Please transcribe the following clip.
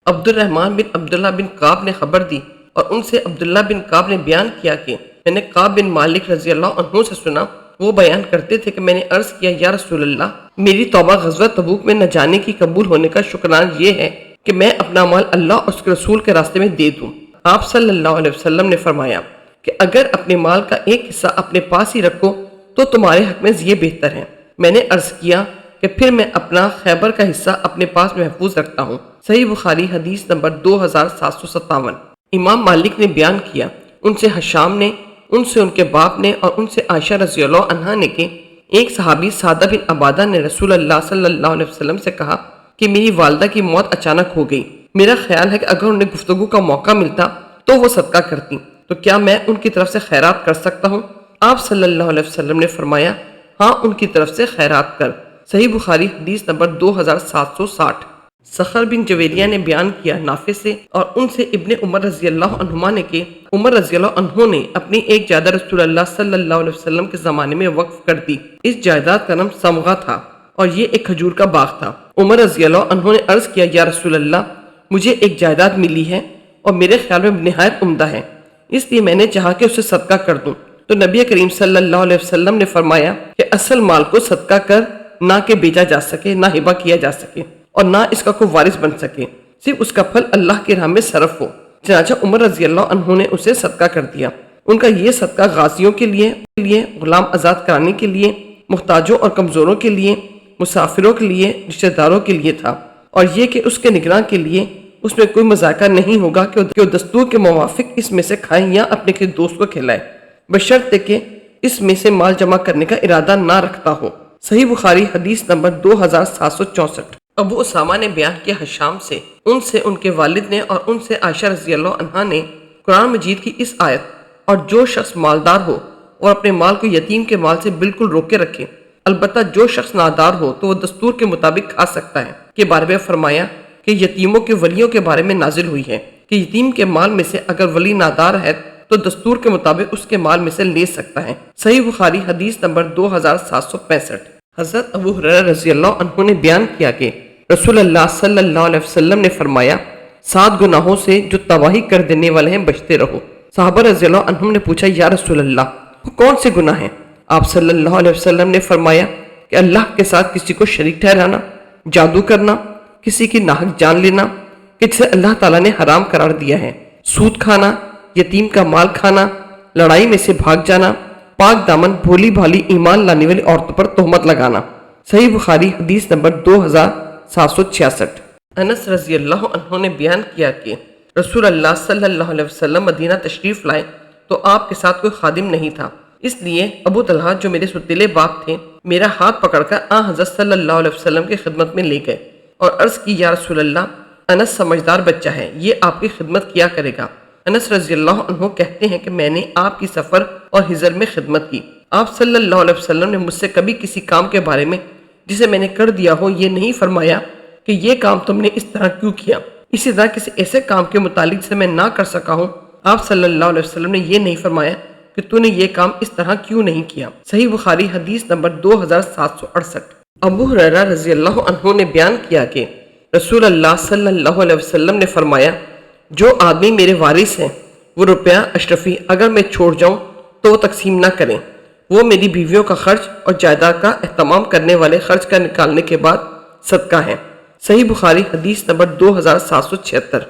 عبد الرحمن بن عبداللہ بن کعب نے خبر دی اور ان سے عبداللہ بن کعب نے بیان کیا کہ میں نے کعب بن مالک رضی اللہ عنہ سے سنا، وہ بیان کرتے تھے کہ میں نے عرض کیا یا رسول اللہ، میری توبہ غزوہ تبوک میں نہ جانے کی قبول ہونے کا شکران یہ ہے کہ میں اپنا مال اللہ اور اس کے رسول کے راستے میں دے دوں۔ آپ صلی اللہ علیہ وسلم نے فرمایا کہ اگر اپنے مال کا ایک حصہ اپنے پاس ہی رکھو تو تمہارے حق میں یہ بہتر ہے۔ میں نے عرض کیا کہ پھر میں اپنا خیبر کا حصہ اپنے پاس محفوظ رکھتا ہوں۔ صحیح بخاری حدیث نمبر 2757۔ امام مالک نے بیان کیا، ان سے حشام نے، ان سے ان کے باپ نے اور ان سے عائشہ رضی اللہ عنہا نے کہ ایک صحابی سعدہ بن عبادہ نے رسول اللہ صلی اللہ علیہ وسلم سے کہا کہ میری والدہ کی موت اچانک ہو گئی، میرا خیال ہے کہ اگر انہیں گفتگو کا موقع ملتا تو وہ صدقہ کرتی، تو کیا میں ان کی طرف سے خیرات کر سکتا ہوں؟ آپ صلی اللہ علیہ وسلم نے فرمایا ہاں، ان کی طرف سے خیرات کر۔ صحیح بخاری حدیث نمبر 2760۔ سخر بن جویریہ نے بیان کیا نافع سے اور ان سے ابن عمر رضی اللہ عنہما نے کہ عمر رضی اللہ عنہ نے اپنی ایک جائیداد رسول اللہ صلی اللہ علیہ وسلم کے زمانے میں وقف کر دی۔ اس جائیداد کا نام سمغہ تھا اور یہ ایک کھجور کا باغ تھا۔ عمر رضی اللہ عنہ نے عرض کیا یا رسول اللہ، مجھے ایک جائیداد ملی ہے اور میرے خیال میں نہایت عمدہ ہے، اس لیے میں نے چاہا کہ اسے صدقہ کر دوں۔ تو نبی کریم صلی اللہ علیہ وسلم نے فرمایا کہ اصل مال کو صدقہ کر، نہ کہ بیچا جا سکے، نہ ہبہ کیا جا سکے اور نہ اس کا کوئی وارث بن سکے، صرف اس کا پھل اللہ کی راہ میں صرف ہو۔ چنانچہ عمر رضی اللہ عنہ نے اسے صدقہ کر دیا۔ ان کا یہ صدقہ غازیوں کے لیے، غلام آزاد کرانے کے لیے، محتاجوں اور کمزوروں کے لیے، مسافروں کے لیے، رشتہ داروں کے لیے تھا، اور یہ کہ اس کے نگراں کے لیے اس میں کوئی مذائقہ نہیں ہوگا کہ وہ دستور کے موافق اس میں سے کھائیں یا اپنے کسی دوست کو کھلائے، بشرطے کہ اس میں سے مال جمع کرنے کا ارادہ نہ رکھتا ہو۔ صحیح بخاری حدیث نمبر 2764۔ ابو اسامہ نے بیان کیا حشام سے، ان کے والد نے اور ان سے عائشہ رضی اللہ عنہا نے قرآن مجید کی اس آیت اور جو شخص مالدار ہو اور اپنے مال کو یتیم کے مال سے بالکل روکے رکھے، البتہ جو شخص نادار ہو تو وہ دستور کے مطابق کھا سکتا ہے، کے بارے میں فرمایا کہ یتیموں کے ولیوں کے بارے میں نازل ہوئی ہے کہ یتیم کے مال میں سے اگر ولی نادار ہے تو دستور کے مطابق اس کے مال میں سے لے سکتا ہے۔ صحیح بخاری حدیث نمبر 2765۔ حضرت ابو ہریرہ رضی اللہ عنہ نے بیان کیا کہ رسول اللہ صلی اللہ علیہ وسلم نے فرمایا 7 گناہوں سے جو تباہی کر دینے والے ہیں بچتے رہو۔ صحابہ رضی اللہ عنہم نے پوچھا یا رسول اللہ، وہ کون سے گناہ ہیں؟ آپ صلی اللہ علیہ وسلم نے فرمایا کہ اللہ کے ساتھ کسی کو شریک ٹھہرانا، جادو کرنا، کسی کی ناحق جان لینا کہ جسے اللہ تعالیٰ نے حرام قرار دیا ہے، سود کھانا، یتیم کا مال کھانا، لڑائی میں سے بھاگ جانا، پاک دامن بھولی بھالی ایمان لانے والی عورتوں پر تہمت لگانا۔ صحیح بخاری حدیث نمبر 2766۔ انس رضی اللہ عنہ نے بیان کیا کہ رسول اللہ صلی اللہ علیہ وسلم مدینہ تشریف لائے تو آپ کے ساتھ کوئی خادم نہیں تھا، اس لیے ابو طلحہ جو میرے ستیلے باپ تھے میرا ہاتھ پکڑ کر حضرت صلی اللہ علیہ وسلم کی خدمت میں لے گئے اور عرض کی یا رسول اللہ، انس سمجھدار بچہ ہے، یہ آپ کی خدمت کیا کرے گا۔ انس رضی اللہ عنہ کہتے ہیں کہ میں نے آپ کی سفر اور ہجر میں خدمت کی۔ آپ صلی اللہ علیہ وسلم نے مجھ سے کبھی کسی کام کے بارے میں جسے میں نے کر دیا ہو یہ نہیں فرمایا کہ یہ کام تم نے اس طرح کیوں کیا، اسی طرح کسی ایسے کام کے متعلق جسے میں نہ کر سکا ہوں آپ صلی اللہ علیہ وسلم نے یہ نہیں فرمایا کہ تو نے یہ کام اس طرح کیوں نہیں کیا۔ صحیح بخاری حدیث نمبر 2768۔ ابو ہریرہ رضی اللہ عنہ نے بیان کیا کہ رسول اللہ صلی اللہ علیہ وسلم نے فرمایا جو آدمی میرے وارث ہیں وہ روپیہ اشرفی اگر میں چھوڑ جاؤں تو وہ تقسیم نہ کریں، وہ میری بیویوں کا خرچ اور جائیداد کا اہتمام کرنے والے خرچ کا نکالنے کے بعد صدقہ ہے۔ صحیح بخاری حدیث نمبر 2776۔